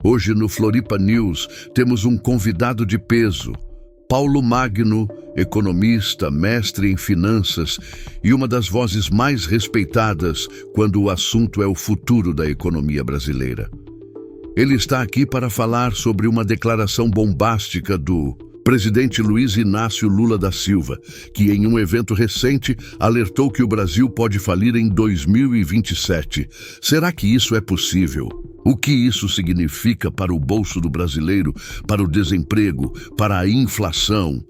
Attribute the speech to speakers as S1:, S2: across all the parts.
S1: Hoje no Floripa News temos um convidado de peso, Paulo Magno, economista, mestre em finanças e uma das vozes mais respeitadas quando o assunto é o futuro da economia brasileira. Ele está aqui para falar sobre uma declaração bombástica do presidente Luiz Inácio Lula da Silva, que em um evento recente alertou que o Brasil pode falir em 2027. Será que isso é possível? O que isso significa para o bolso do brasileiro, para o desemprego, para a inflação?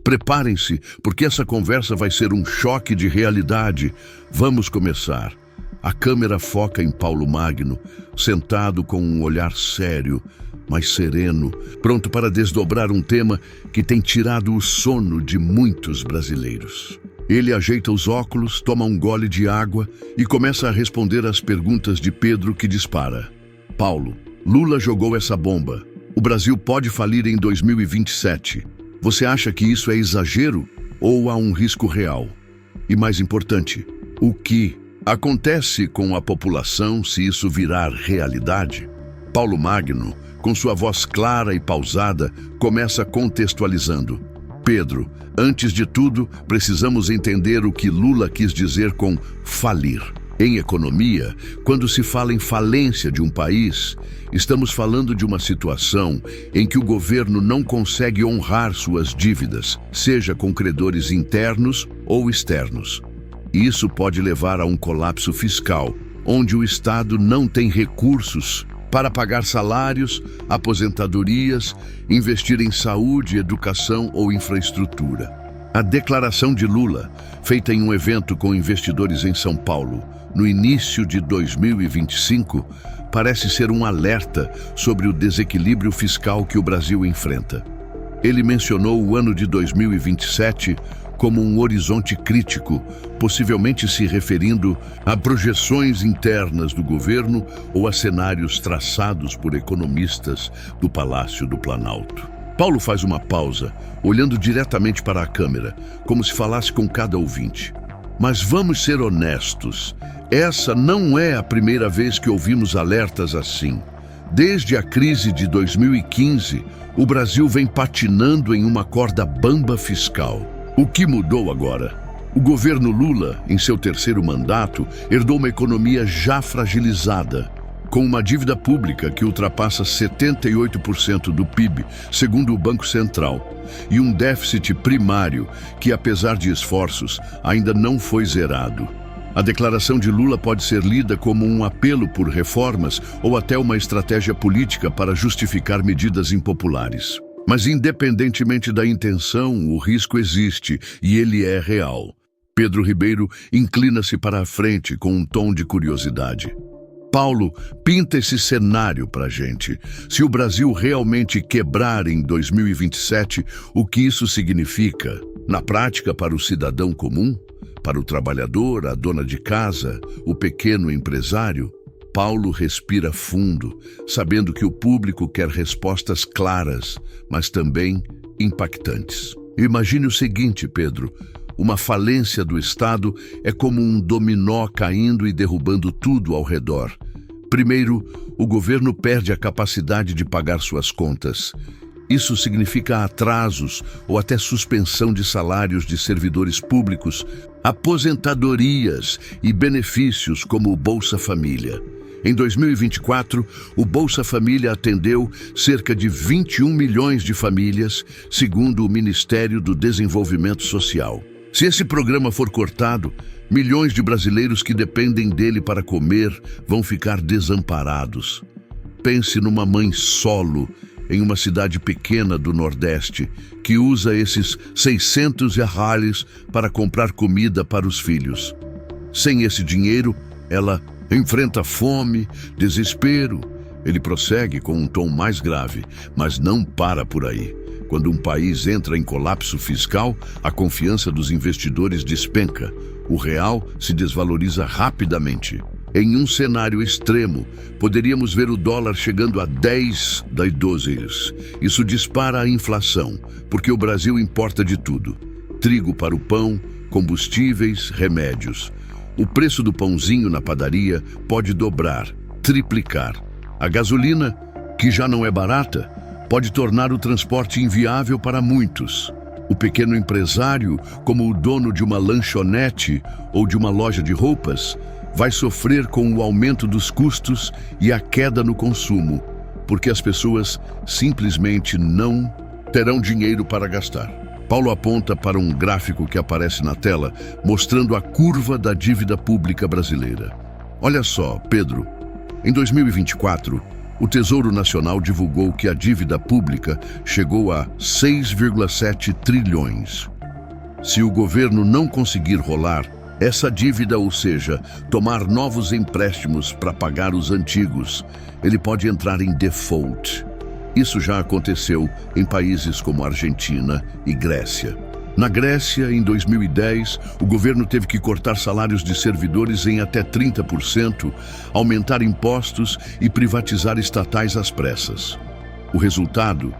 S1: Preparem-se, porque essa conversa vai ser um choque de realidade. Vamos começar. A câmera foca em Paulo Magno, sentado com um olhar sério, mas sereno, pronto para desdobrar um tema que tem tirado o sono de muitos brasileiros. Ele ajeita os óculos, toma um gole de água e começa a responder às perguntas de Pedro, que dispara. Paulo, Lula jogou essa bomba. O Brasil pode falir em 2027. Você acha que isso é exagero ou há um risco real? E mais importante, o que acontece com a população se isso virar realidade? Paulo Magno, com sua voz clara e pausada, começa contextualizando. Pedro, antes de tudo, precisamos entender o que Lula quis dizer com falir. Em economia, quando se fala em falência de um país, estamos falando de uma situação em que o governo não consegue honrar suas dívidas, seja com credores internos ou externos. Isso pode levar a um colapso fiscal, onde o Estado não tem recursos para pagar salários, aposentadorias, investir em saúde, educação ou infraestrutura. A declaração de Lula, feita em um evento com investidores em São Paulo, no início de 2025, parece ser um alerta sobre o desequilíbrio fiscal que o Brasil enfrenta. Ele mencionou o ano de 2027 como um horizonte crítico, possivelmente se referindo a projeções internas do governo ou a cenários traçados por economistas do Palácio do Planalto. Paulo faz uma pausa, olhando diretamente para a câmera, como se falasse com cada ouvinte. Mas vamos ser honestos, essa não é a primeira vez que ouvimos alertas assim. Desde a crise de 2015, o Brasil vem patinando em uma corda bamba fiscal. O que mudou agora? O governo Lula, em seu terceiro mandato, herdou uma economia já fragilizada, com uma dívida pública que ultrapassa 78% do PIB, segundo o Banco Central, e um déficit primário que, apesar de esforços, ainda não foi zerado. A declaração de Lula pode ser lida como um apelo por reformas ou até uma estratégia política para justificar medidas impopulares. Mas, independentemente da intenção, o risco existe e ele é real. Pedro Ribeiro inclina-se para a frente com um tom de curiosidade. Paulo, pinta esse cenário para a gente. Se o Brasil realmente quebrar em 2027, o que isso significa? Na prática, para o cidadão comum? Para o trabalhador, a dona de casa, o pequeno empresário? Paulo respira fundo, sabendo que o público quer respostas claras, mas também impactantes. Imagine o seguinte, Pedro. Uma falência do Estado é como um dominó caindo e derrubando tudo ao redor. Primeiro, o governo perde a capacidade de pagar suas contas. Isso significa atrasos ou até suspensão de salários de servidores públicos, aposentadorias e benefícios como o Bolsa Família. Em 2024, o Bolsa Família atendeu cerca de 21 milhões de famílias, segundo o Ministério do Desenvolvimento Social. Se esse programa for cortado, milhões de brasileiros que dependem dele para comer vão ficar desamparados. Pense numa mãe solo em uma cidade pequena do Nordeste que usa esses 600 reais para comprar comida para os filhos. Sem esse dinheiro, ela enfrenta fome, desespero. Ele prossegue com um tom mais grave, mas não para por aí. Quando um país entra em colapso fiscal, a confiança dos investidores despenca. O real se desvaloriza rapidamente. Em um cenário extremo, poderíamos ver o dólar chegando a 10 das 12. Isso dispara a inflação, porque o Brasil importa de tudo. Trigo para o pão, combustíveis, remédios. O preço do pãozinho na padaria pode dobrar, triplicar. A gasolina, que já não é barata, pode tornar o transporte inviável para muitos. O pequeno empresário, como o dono de uma lanchonete ou de uma loja de roupas, vai sofrer com o aumento dos custos e a queda no consumo, porque as pessoas simplesmente não terão dinheiro para gastar. Paulo aponta para um gráfico que aparece na tela, mostrando a curva da dívida pública brasileira. Olha só, Pedro, em 2024, o Tesouro Nacional divulgou que a dívida pública chegou a 6,7 trilhões. Se o governo não conseguir rolar essa dívida, ou seja, tomar novos empréstimos para pagar os antigos, ele pode entrar em default. Isso já aconteceu em países como Argentina e Grécia. Na Grécia, em 2010, o governo teve que cortar salários de servidores em até 30%, aumentar impostos e privatizar estatais às pressas. O resultado?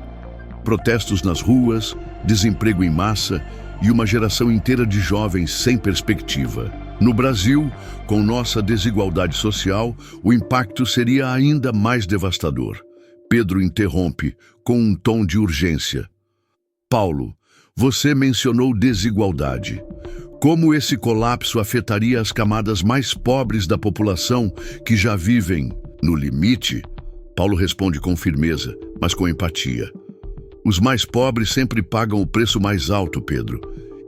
S1: Protestos nas ruas, desemprego em massa e uma geração inteira de jovens sem perspectiva. No Brasil, com nossa desigualdade social, o impacto seria ainda mais devastador. Pedro interrompe, com um tom de urgência. Paulo, você mencionou desigualdade. Como esse colapso afetaria as camadas mais pobres da população que já vivem no limite? Paulo responde com firmeza, mas com empatia. Os mais pobres sempre pagam o preço mais alto, Pedro.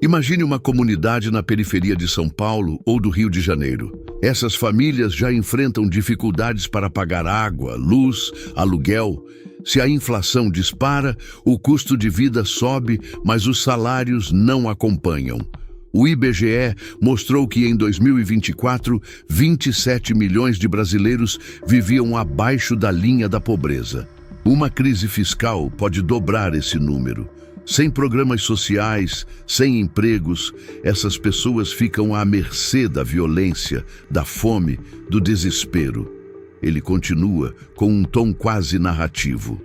S1: Imagine uma comunidade na periferia de São Paulo ou do Rio de Janeiro. Essas famílias já enfrentam dificuldades para pagar água, luz, aluguel. Se a inflação dispara, o custo de vida sobe, mas os salários não acompanham. O IBGE mostrou que em 2024, 27 milhões de brasileiros viviam abaixo da linha da pobreza. Uma crise fiscal pode dobrar esse número. Sem programas sociais, sem empregos, essas pessoas ficam à mercê da violência, da fome, do desespero. Ele continua com um tom quase narrativo.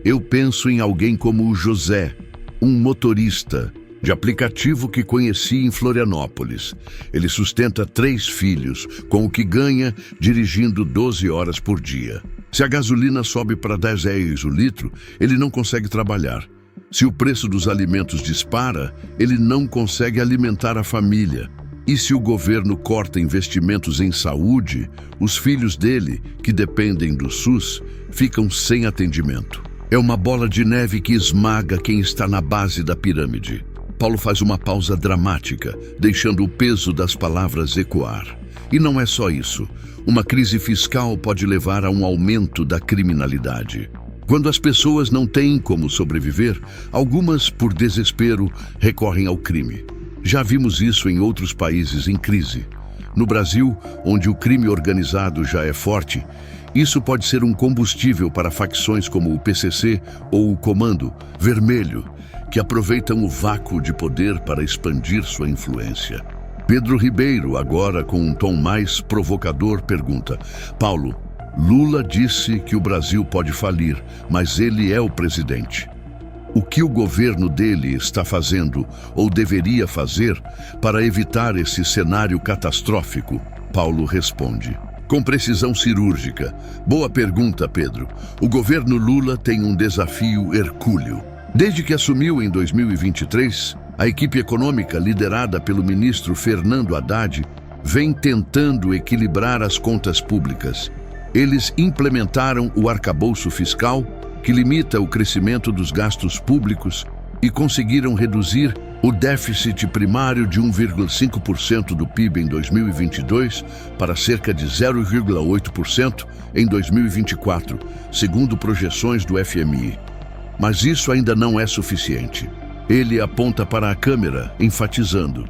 S1: Eu penso em alguém como o José, um motorista de aplicativo que conheci em Florianópolis. Ele sustenta 3 filhos, com o que ganha dirigindo 12 horas por dia. Se a gasolina sobe para 10 reais o litro, ele não consegue trabalhar. Se o preço dos alimentos dispara, ele não consegue alimentar a família. E se o governo corta investimentos em saúde, os filhos dele, que dependem do SUS, ficam sem atendimento. É uma bola de neve que esmaga quem está na base da pirâmide. Paulo faz uma pausa dramática, deixando o peso das palavras ecoar. E não é só isso. Uma crise fiscal pode levar a um aumento da criminalidade. Quando as pessoas não têm como sobreviver, algumas, por desespero, recorrem ao crime. Já vimos isso em outros países em crise. No Brasil, onde o crime organizado já é forte, isso pode ser um combustível para facções como o PCC ou o Comando Vermelho, que aproveitam o vácuo de poder para expandir sua influência. Pedro Ribeiro, agora com um tom mais provocador, pergunta: Paulo, Lula disse que o Brasil pode falir, mas ele é o presidente. O que o governo dele está fazendo ou deveria fazer para evitar esse cenário catastrófico? Paulo responde, com precisão cirúrgica. Boa pergunta, Pedro. O governo Lula tem um desafio hercúleo. Desde que assumiu em 2023, a equipe econômica liderada pelo ministro Fernando Haddad vem tentando equilibrar as contas públicas. Eles implementaram o arcabouço fiscal, que limita o crescimento dos gastos públicos, e conseguiram reduzir o déficit primário de 1,5% do PIB em 2022 para cerca de 0,8% em 2024, segundo projeções do FMI. Mas isso ainda não é suficiente. Ele aponta para a câmera, enfatizando: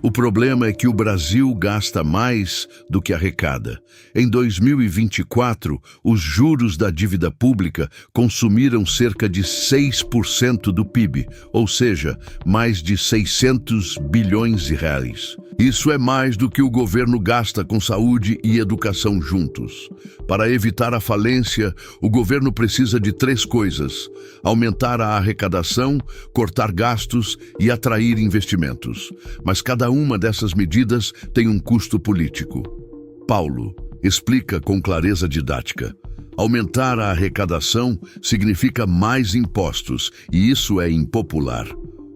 S1: o problema é que o Brasil gasta mais do que arrecada. Em 2024, os juros da dívida pública consumiram cerca de 6% do PIB, ou seja, mais de 600 bilhões de reais. Isso é mais do que o governo gasta com saúde e educação juntos. Para evitar a falência, o governo precisa de 3 coisas: aumentar a arrecadação, cortar gastos e atrair investimentos. Mas cada uma dessas medidas tem um custo político. Paulo explica com clareza didática: Aumentar a arrecadação significa mais impostos, e isso é impopular.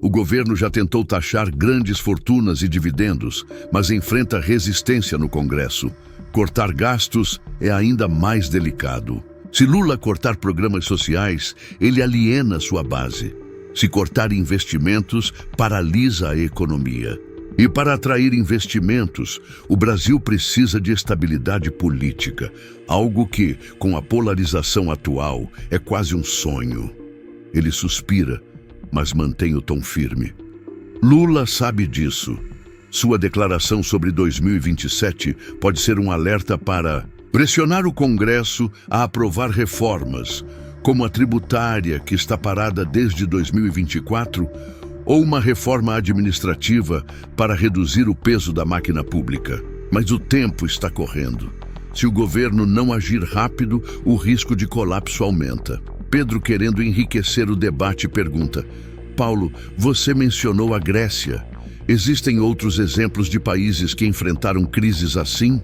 S1: O governo já tentou taxar grandes fortunas e dividendos, mas enfrenta resistência no Congresso. Cortar gastos é ainda mais delicado. Se Lula cortar programas sociais, ele aliena sua base. Se cortar investimentos, paralisa a economia. E para atrair investimentos, o Brasil precisa de estabilidade política, algo que, com a polarização atual, é quase um sonho. Ele suspira, mas mantém o tom firme. Lula sabe disso. Sua declaração sobre 2027 pode ser um alerta para pressionar o Congresso a aprovar reformas, como a tributária, que está parada desde 2024, ou uma reforma administrativa para reduzir o peso da máquina pública. Mas o tempo está correndo. Se o governo não agir rápido, o risco de colapso aumenta. Pedro, querendo enriquecer o debate, pergunta: Paulo, você mencionou a Grécia. Existem outros exemplos de países que enfrentaram crises assim?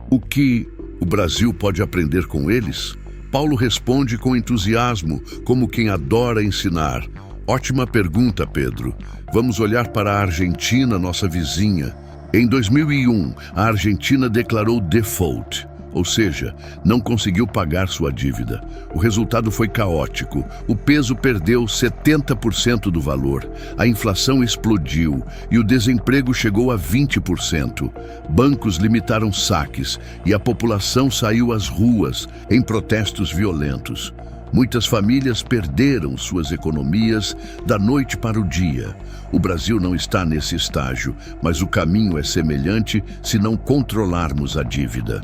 S1: O que o Brasil pode aprender com eles? Paulo responde com entusiasmo, como quem adora ensinar. Ótima pergunta, Pedro. Vamos olhar para a Argentina, nossa vizinha. Em 2001, a Argentina declarou default, ou seja, não conseguiu pagar sua dívida. O resultado foi caótico. O peso perdeu 70% do valor, a inflação explodiu e o desemprego chegou a 20%. Bancos limitaram saques e a população saiu às ruas em protestos violentos. Muitas famílias perderam suas economias da noite para o dia. O Brasil não está nesse estágio, mas o caminho é semelhante se não controlarmos a dívida.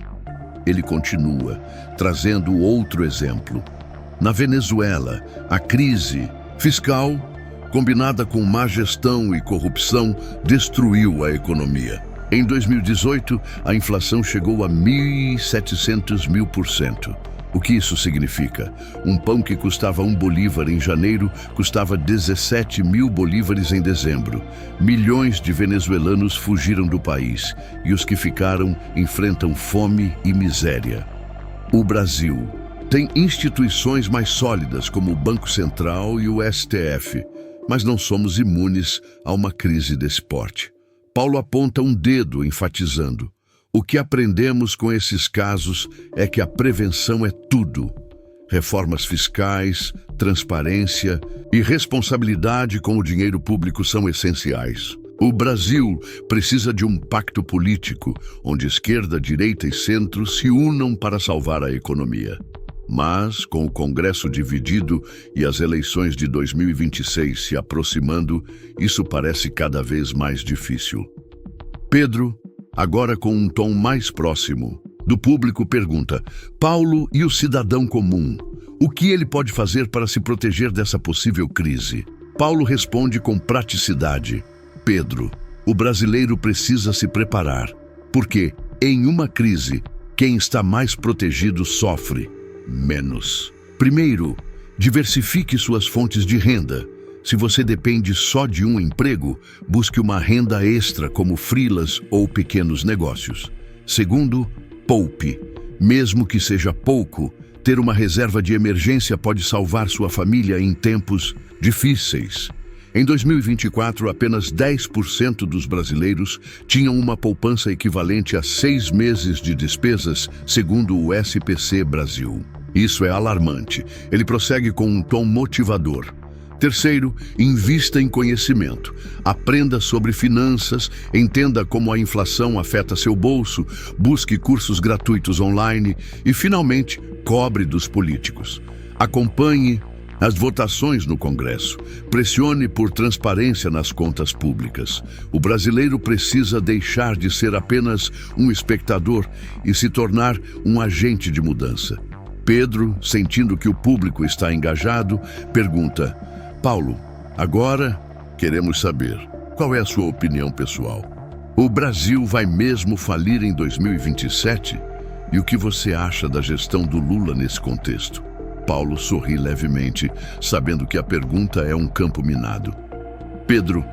S1: Ele continua, trazendo outro exemplo. Na Venezuela, a crise fiscal, combinada com má gestão e corrupção, destruiu a economia. Em 2018, a inflação chegou a 1.700.000%. O que isso significa? Um pão que custava 1 bolívar em janeiro custava 17.000 bolívares em dezembro. Milhões de venezuelanos fugiram do país e os que ficaram enfrentam fome e miséria. O Brasil tem instituições mais sólidas como o Banco Central e o STF, mas não somos imunes a uma crise desse porte. Paulo aponta um dedo, enfatizando: o que aprendemos com esses casos é que a prevenção é tudo. Reformas fiscais, transparência e responsabilidade com o dinheiro público são essenciais. O Brasil precisa de um pacto político, onde esquerda, direita e centro se unam para salvar a economia. Mas, com o Congresso dividido e as eleições de 2026 se aproximando, isso parece cada vez mais difícil. Pedro, agora com um tom mais próximo, do público pergunta: Paulo, e o cidadão comum? O que ele pode fazer para se proteger dessa possível crise? Paulo responde com praticidade: Pedro, o brasileiro precisa se preparar, porque, em uma crise, quem está mais protegido sofre menos. Primeiro, diversifique suas fontes de renda. Se você depende só de um emprego, busque uma renda extra como freelas ou pequenos negócios. Segundo, poupe. Mesmo que seja pouco, ter uma reserva de emergência pode salvar sua família em tempos difíceis. Em 2024, apenas 10% dos brasileiros tinham uma poupança equivalente a 6 meses de despesas, segundo o SPC Brasil. Isso é alarmante. Ele prossegue com um tom motivador. Terceiro, invista em conhecimento. Aprenda sobre finanças, entenda como a inflação afeta seu bolso, busque cursos gratuitos online e, finalmente, cobre dos políticos. Acompanhe as votações no Congresso. Pressione por transparência nas contas públicas. O brasileiro precisa deixar de ser apenas um espectador e se tornar um agente de mudança. Pedro, sentindo que o público está engajado, pergunta: Paulo, agora queremos saber, qual é a sua opinião pessoal? O Brasil vai mesmo falir em 2027? E o que você acha da gestão do Lula nesse contexto? Paulo sorri levemente, sabendo que a pergunta é um campo minado. Pedro,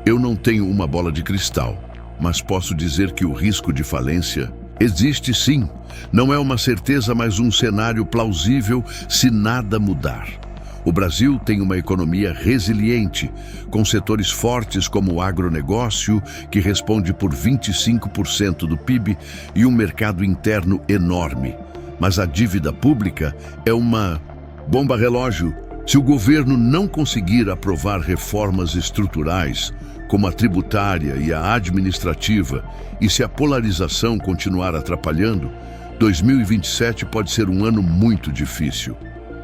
S1: eu não tenho uma bola de cristal, mas posso dizer que o risco de falência Existe sim. Não é uma certeza, mas um cenário plausível se nada mudar. O Brasil tem uma economia resiliente, com setores fortes como o agronegócio, que responde por 25% do PIB, e um mercado interno enorme. Mas a dívida pública é uma bomba relógio. Se o governo não conseguir aprovar reformas estruturais, como a tributária e a administrativa, e se a polarização continuar atrapalhando, 2027 pode ser um ano muito difícil.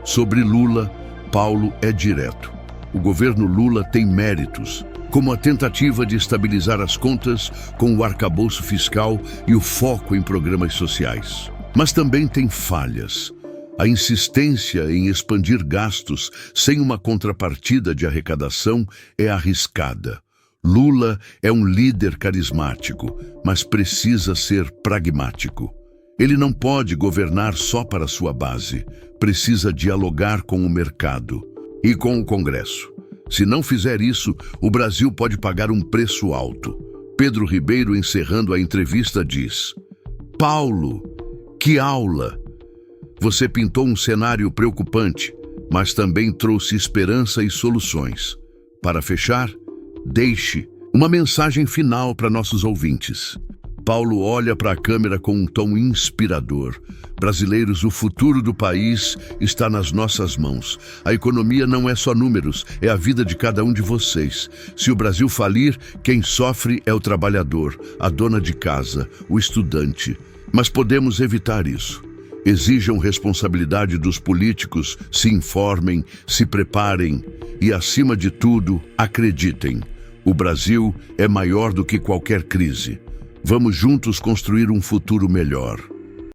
S1: Sobre Lula, Paulo é direto. O governo Lula tem méritos, como a tentativa de estabilizar as contas com o arcabouço fiscal e o foco em programas sociais. Mas também tem falhas. A insistência em expandir gastos sem uma contrapartida de arrecadação é arriscada. Lula é um líder carismático, mas precisa ser pragmático. Ele não pode governar só para sua base, precisa dialogar com o mercado e com o Congresso. Se não fizer isso, o Brasil pode pagar um preço alto. Pedro Ribeiro, encerrando a entrevista, diz: Paulo, que aula! Você pintou um cenário preocupante, mas também trouxe esperança e soluções. Para fechar, deixe uma mensagem final para nossos ouvintes. Paulo olha para a câmera com um tom inspirador. Brasileiros, o futuro do país está nas nossas mãos. A economia não é só números, é a vida de cada um de vocês. Se o Brasil falir, quem sofre é o trabalhador, a dona de casa, o estudante. Mas podemos evitar isso. Exijam responsabilidade dos políticos, se informem, se preparem e, acima de tudo, acreditem. O Brasil é maior do que qualquer crise. Vamos juntos construir um futuro melhor.